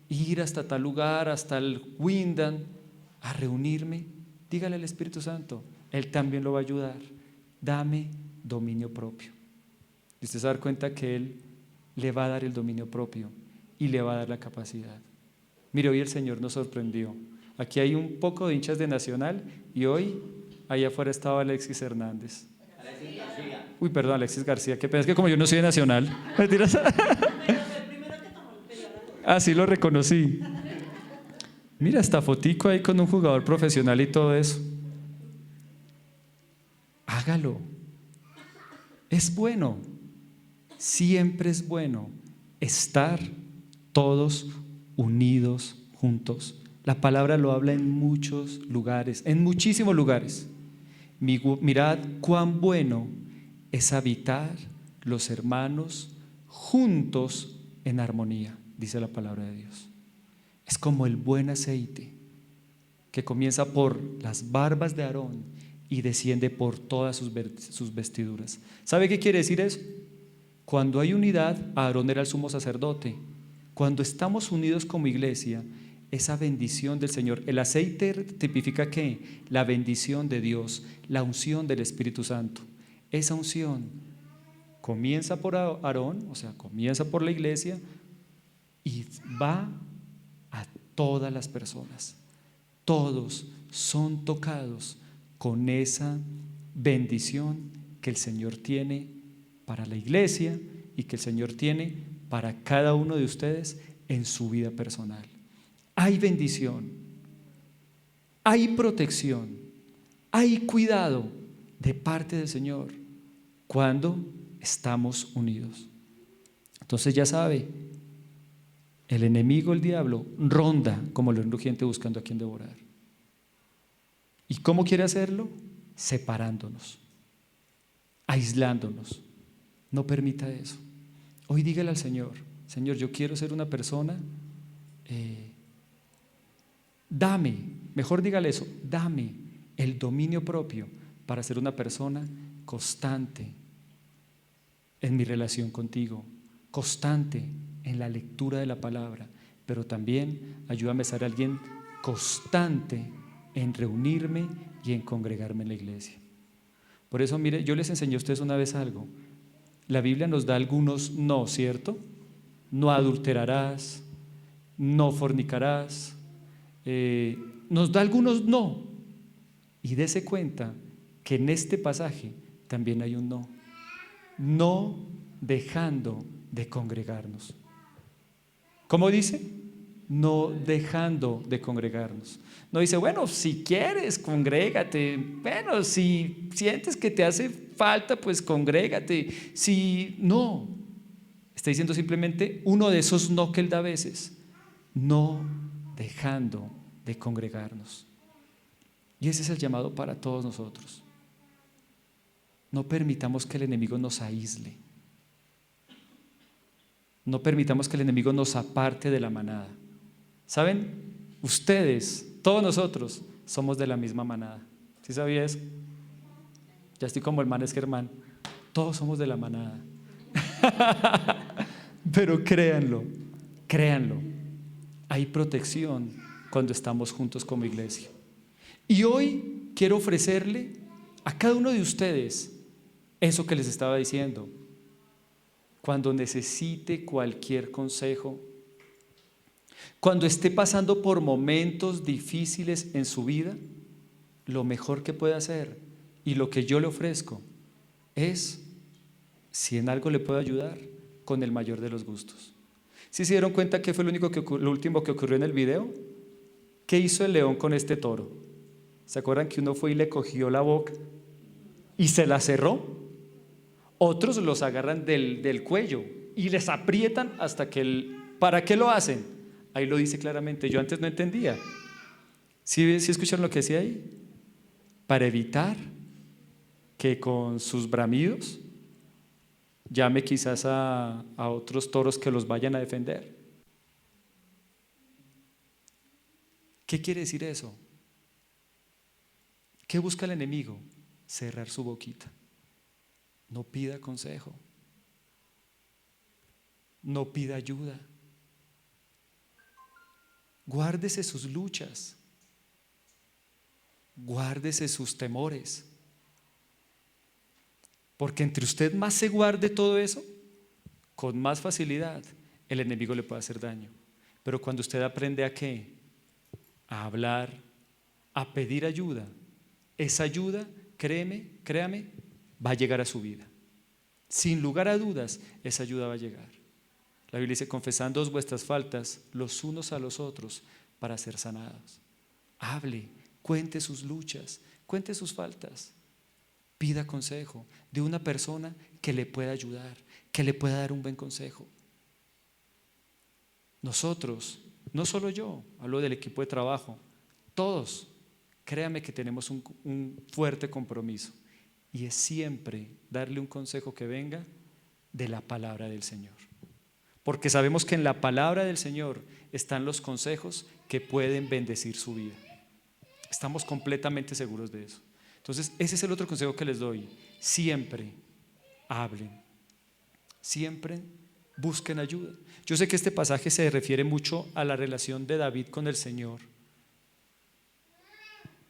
ir hasta tal lugar, hasta el Windham, a reunirme. Dígale al Espíritu Santo, Él también lo va a ayudar. Dame dominio propio. Y usted se va a dar cuenta que Él le va a dar el dominio propio y le va a dar la capacidad. Mire, hoy el Señor nos sorprendió. Aquí hay un poco de hinchas de Nacional y hoy allá afuera estaba Alexis Hernández. Alexis García. Uy, perdón, Alexis García. Qué pena, es que como yo no soy de Nacional. ¿Mentiras? Ah, sí lo reconocí. Mira, hasta fotico ahí con un jugador profesional y todo eso. Hágalo. Es bueno, siempre es bueno estar todos unidos juntos. La palabra lo habla en muchos lugares, en muchísimos lugares. Mirad cuán bueno es habitar los hermanos juntos en armonía, dice la palabra de Dios. Es como el buen aceite que comienza por las barbas de Aarón y desciende por todas sus vestiduras. ¿Sabe qué quiere decir eso? Cuando hay unidad, Aarón era el sumo sacerdote. Cuando estamos unidos como iglesia, esa bendición del Señor, el aceite tipifica ¿qué? La bendición de Dios, la unción del Espíritu Santo. Esa unción comienza por Aarón, o sea, comienza por la iglesia y va a todas las personas. Todos son tocados con esa bendición que el Señor tiene para la iglesia y que el Señor tiene para cada uno de ustedes en su vida personal. Hay bendición, hay protección, hay cuidado de parte del Señor cuando estamos unidos. Entonces ya sabe, el enemigo, el diablo, ronda como león rugiente buscando a quien devorar. ¿Y cómo quiere hacerlo? Separándonos, aislándonos. No permita eso. Hoy dígale al Señor: Señor, yo quiero ser una persona, mejor dígale eso, dame el dominio propio para ser una persona constante en mi relación contigo, constante en la lectura de la palabra, pero también ayúdame a ser alguien constante en reunirme y en congregarme en la iglesia. Por eso, mire, yo les enseñé a ustedes una vez algo. La Biblia nos da algunos no, ¿cierto? No adulterarás, no fornicarás, nos da algunos no. Y dése cuenta que en este pasaje también hay un no. No dejando de congregarnos. ¿Cómo dice? No dejando de congregarnos. No dice, bueno, si quieres, congrégate. Bueno, si sientes que te hace falta, pues congrégate. Si no, está diciendo simplemente uno de esos no que él da a veces. No dejando de congregarnos. Y ese es el llamado para todos nosotros. No permitamos que el enemigo nos aísle. No permitamos que el enemigo nos aparte de la manada. ¿Saben? Ustedes, todos nosotros, somos de la misma manada. ¿Sí sabía eso? Ya estoy como el man es Germán. Todos somos de la manada. Pero créanlo, créanlo. Hay protección cuando estamos juntos como iglesia. Y hoy quiero ofrecerle a cada uno de ustedes eso que les estaba diciendo. Cuando necesite cualquier consejo, cuando esté pasando por momentos difíciles en su vida, lo mejor que puede hacer y lo que yo le ofrezco es, si en algo le puedo ayudar, con el mayor de los gustos. ¿Sí se dieron cuenta qué fue lo último que ocurrió en el video? ¿Qué hizo el león con este toro? ¿Se acuerdan que uno fue y le cogió la boca y se la cerró? Otros los agarran del cuello y les aprietan hasta que ¿para qué lo hacen? Ahí lo dice claramente. Yo antes no entendía. ¿Sí escucharon lo que decía ahí? Para evitar que con sus bramidos llame quizás a otros toros que los vayan a defender. ¿Qué quiere decir eso? ¿Qué busca el enemigo? Cerrar su boquita. No pida consejo. No pida ayuda. Guárdese sus luchas. Guárdese sus temores. Porque entre usted más se guarde todo eso, con más facilidad el enemigo le puede hacer daño. Pero cuando usted aprende a ¿qué? A hablar, a pedir ayuda, esa ayuda, créame, va a llegar a su vida. Sin lugar a dudas, esa ayuda va a llegar. La Biblia dice, confesándoos vuestras faltas los unos a los otros para ser sanados. Hable, cuente sus luchas, cuente sus faltas. Pida consejo de una persona que le pueda ayudar, que le pueda dar un buen consejo. Nosotros, no solo yo, hablo del equipo de trabajo, todos, créame que tenemos un fuerte compromiso y es siempre darle un consejo que venga de la palabra del Señor. Porque sabemos que en la palabra del Señor están los consejos que pueden bendecir su vida. Estamos completamente seguros de eso. Entonces, ese es el otro consejo que les doy. Siempre hablen. Siempre busquen ayuda. Yo sé que este pasaje se refiere mucho a la relación de David con el Señor.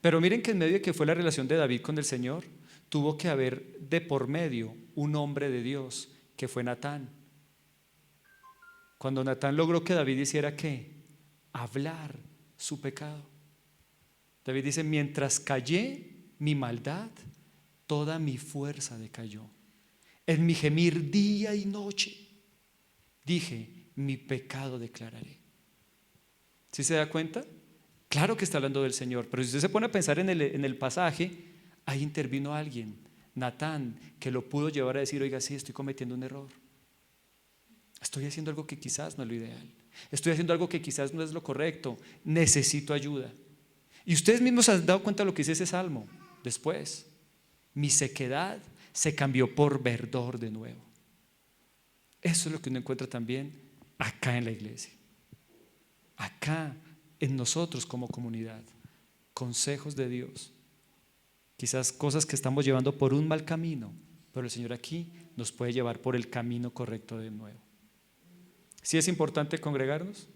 Pero miren que en medio de que fue la relación de David con el Señor, tuvo que haber de por medio un hombre de Dios, que fue Natán. Cuando Natán logró que David hiciera ¿qué? Hablar su pecado. David dice: mientras callé mi maldad, toda mi fuerza decayó. En mi gemir día y noche, dije: mi pecado declararé. ¿Sí se da cuenta? Claro que está hablando del Señor, pero si usted se pone a pensar en el pasaje, ahí intervino alguien, Natán, que lo pudo llevar a decir: oiga, sí, estoy cometiendo un error. Estoy haciendo algo que quizás no es lo ideal. Estoy haciendo algo que quizás no es lo correcto. Necesito ayuda. Y ustedes mismos se han dado cuenta de lo que dice ese salmo. Después, mi sequedad se cambió por verdor de nuevo. Eso es lo que uno encuentra también acá en la iglesia. Acá en nosotros como comunidad. Consejos de Dios. Quizás cosas que estamos llevando por un mal camino, pero el Señor aquí nos puede llevar por el camino correcto de nuevo. ¿Sí es importante congregarnos?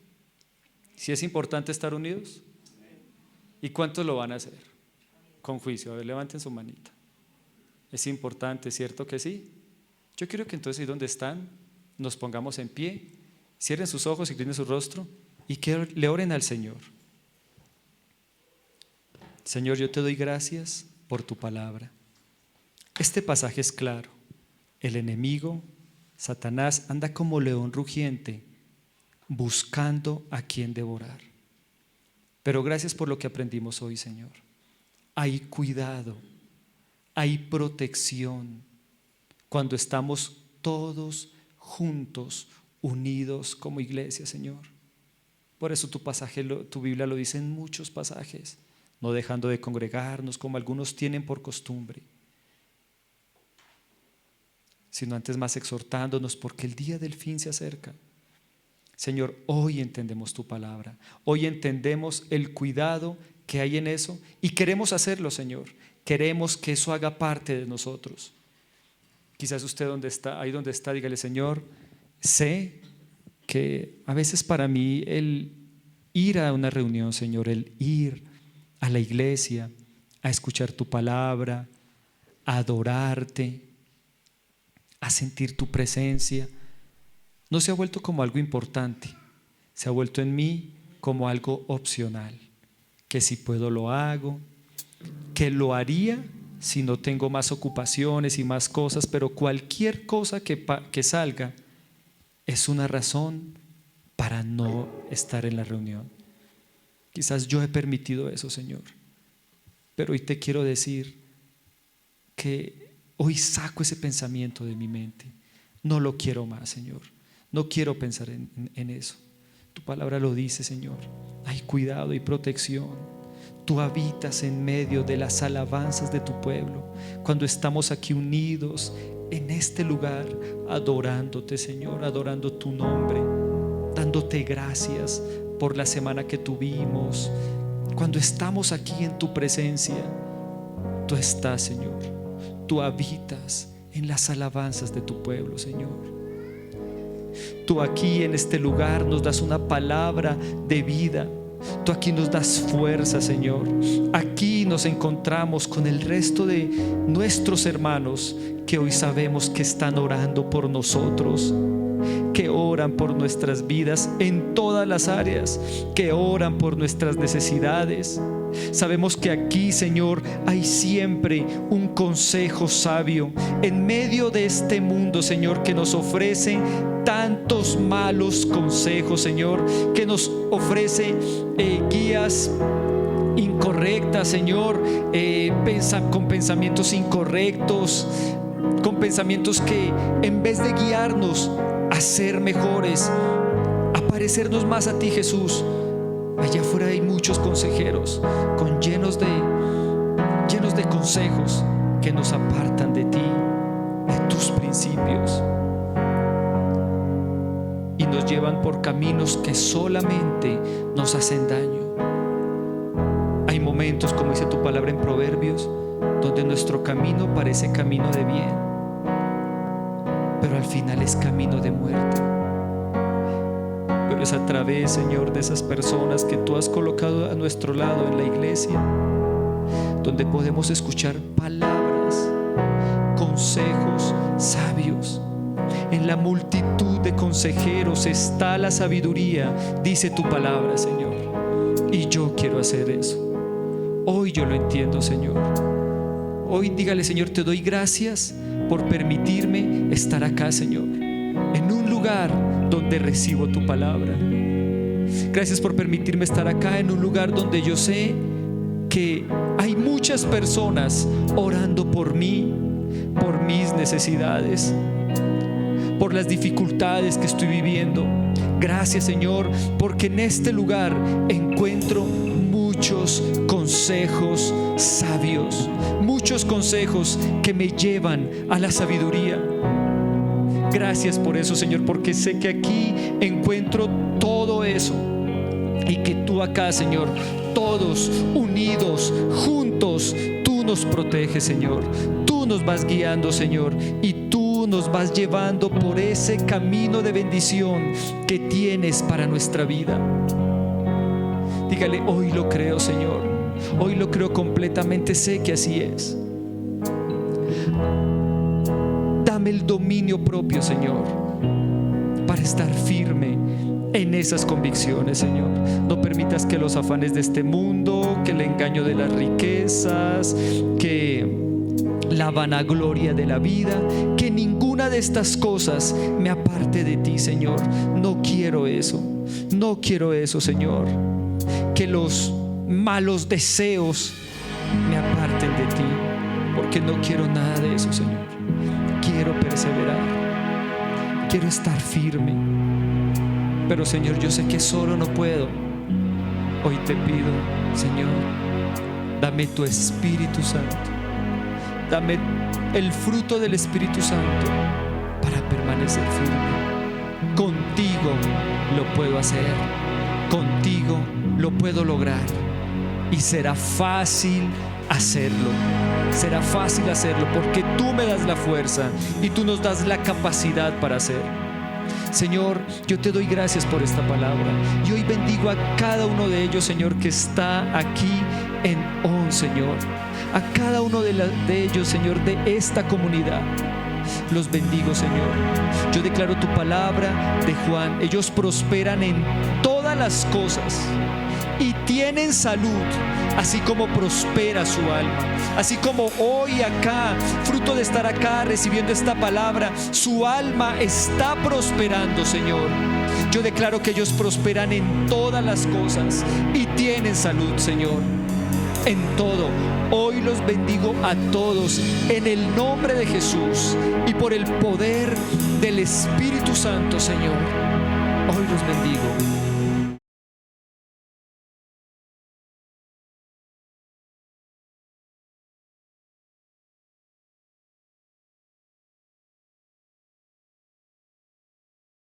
¿Sí es importante estar unidos? ¿Y cuántos lo van a hacer? Con juicio. A ver, levanten su manita. Es importante, ¿cierto que sí? Yo quiero que entonces ahí donde están nos pongamos en pie, cierren sus ojos, inclinen su rostro y que le oren al Señor. Señor, yo te doy gracias por tu palabra. Este pasaje es claro. El enemigo, Satanás, anda como león rugiente buscando a quien devorar. Pero gracias por lo que aprendimos hoy, Señor. Hay cuidado, hay protección cuando estamos todos juntos, unidos como iglesia, Señor. Por eso tu Biblia lo dice en muchos pasajes, no dejando de congregarnos como algunos tienen por costumbre, sino antes más exhortándonos, porque el día del fin se acerca. Señor, hoy entendemos tu palabra, hoy entendemos el cuidado que hay en eso y queremos hacerlo, Señor. Queremos que eso haga parte de nosotros. Quizás usted ahí donde está, dígale: Señor, sé que a veces para mí el ir a una reunión, Señor, el ir a la iglesia, a escuchar tu palabra, a adorarte, a sentir tu presencia, no se ha vuelto como algo importante, se ha vuelto en mí como algo opcional, que si puedo lo hago, que lo haría si no tengo más ocupaciones y más cosas, pero cualquier cosa que salga es una razón para no estar en la reunión. Quizás yo he permitido eso, Señor, pero hoy te quiero decir que hoy saco ese pensamiento de mi mente. No lo quiero más, Señor. No quiero pensar en eso. Tu palabra lo dice, Señor. Hay cuidado y protección. Tú habitas en medio de las alabanzas de tu pueblo. Cuando estamos aquí unidos en este lugar, adorándote, Señor, adorando tu nombre, dándote gracias por la semana que tuvimos. Cuando estamos aquí en tu presencia, tú estás, Señor. Tú habitas en las alabanzas de tu pueblo, Señor. Tú aquí en este lugar nos das una palabra de vida. Tú aquí nos das fuerza, Señor. Aquí nos encontramos con el resto de nuestros hermanos que hoy sabemos que están orando por nosotros, que oran por nuestras vidas en todas las áreas, que oran por nuestras necesidades. Sabemos que aquí, Señor, hay siempre un consejo sabio en medio de este mundo, Señor, que nos ofrece tantos malos consejos, Señor, que nos ofrece guías incorrectas, Señor, con pensamientos incorrectos, con pensamientos que en vez de guiarnos a ser mejores, a parecernos más a ti, Jesús, allá afuera hay muchos consejeros llenos de consejos que nos apartan de ti, de tus principios, y nos llevan por caminos que solamente nos hacen daño. Hay momentos, como dice tu palabra en Proverbios, donde nuestro camino parece camino de bien, pero al final es camino de muerte. Pero es a través, Señor, de esas personas que tú has colocado a nuestro lado en la iglesia, donde podemos escuchar palabras, consejos sabios. En la multitud de consejeros está la sabiduría, dice tu palabra, Señor. Y yo quiero hacer eso. Hoy yo lo entiendo, Señor. Hoy dígale: Señor, te doy gracias por permitirme estar acá, Señor, en un lugar donde recibo tu palabra. Gracias por permitirme estar acá en un lugar donde yo sé que hay muchas personas orando por mí, por mis necesidades, por las dificultades que estoy viviendo. Gracias, Señor, porque en este lugar encuentro muchos consejos sabios, muchos consejos que me llevan a la sabiduría. Gracias por eso, Señor, porque sé que aquí encuentro todo eso, y que tú acá, Señor, todos unidos, juntos, tú nos proteges, Señor. Tú nos vas guiando, Señor, y tú nos vas llevando por ese camino de bendición que tienes para nuestra vida. Dígale: hoy lo creo, Señor. Hoy lo creo completamente, sé que así es. Dame el dominio propio, Señor, para estar firme en esas convicciones, Señor. No permitas que los afanes de este mundo, que el engaño de las riquezas, que la vanagloria de la vida, que ninguna de estas cosas me aparte de ti, Señor. No quiero eso. No quiero eso, Señor. Que los malos deseos me aparten de ti, porque no quiero nada de eso, Señor. Quiero perseverar, quiero estar firme. Pero, Señor, yo sé que solo no puedo. Hoy te pido, Señor, dame tu Espíritu Santo. Dame el fruto del Espíritu Santo para permanecer firme. Contigo lo puedo hacer. Contigo lo puedo lograr. Y será fácil hacerlo. Será fácil hacerlo porque tú me das la fuerza y tú nos das la capacidad para hacer. Señor, yo te doy gracias por esta palabra, y hoy bendigo a cada uno de ellos, Señor, que está aquí en ON, Señor. A cada uno de ellos, Señor, de esta comunidad. Los bendigo, Señor. Yo declaro tu palabra de Juan: ellos prosperan en todas las cosas y tienen salud, así como prospera su alma. Así como hoy acá, fruto de estar acá recibiendo esta palabra, su alma está prosperando, Señor. Yo declaro que ellos prosperan en todas las cosas y tienen salud, Señor, en todo. Hoy los bendigo a todos en el nombre de Jesús y por el poder del Espíritu Santo, Señor. Hoy los bendigo.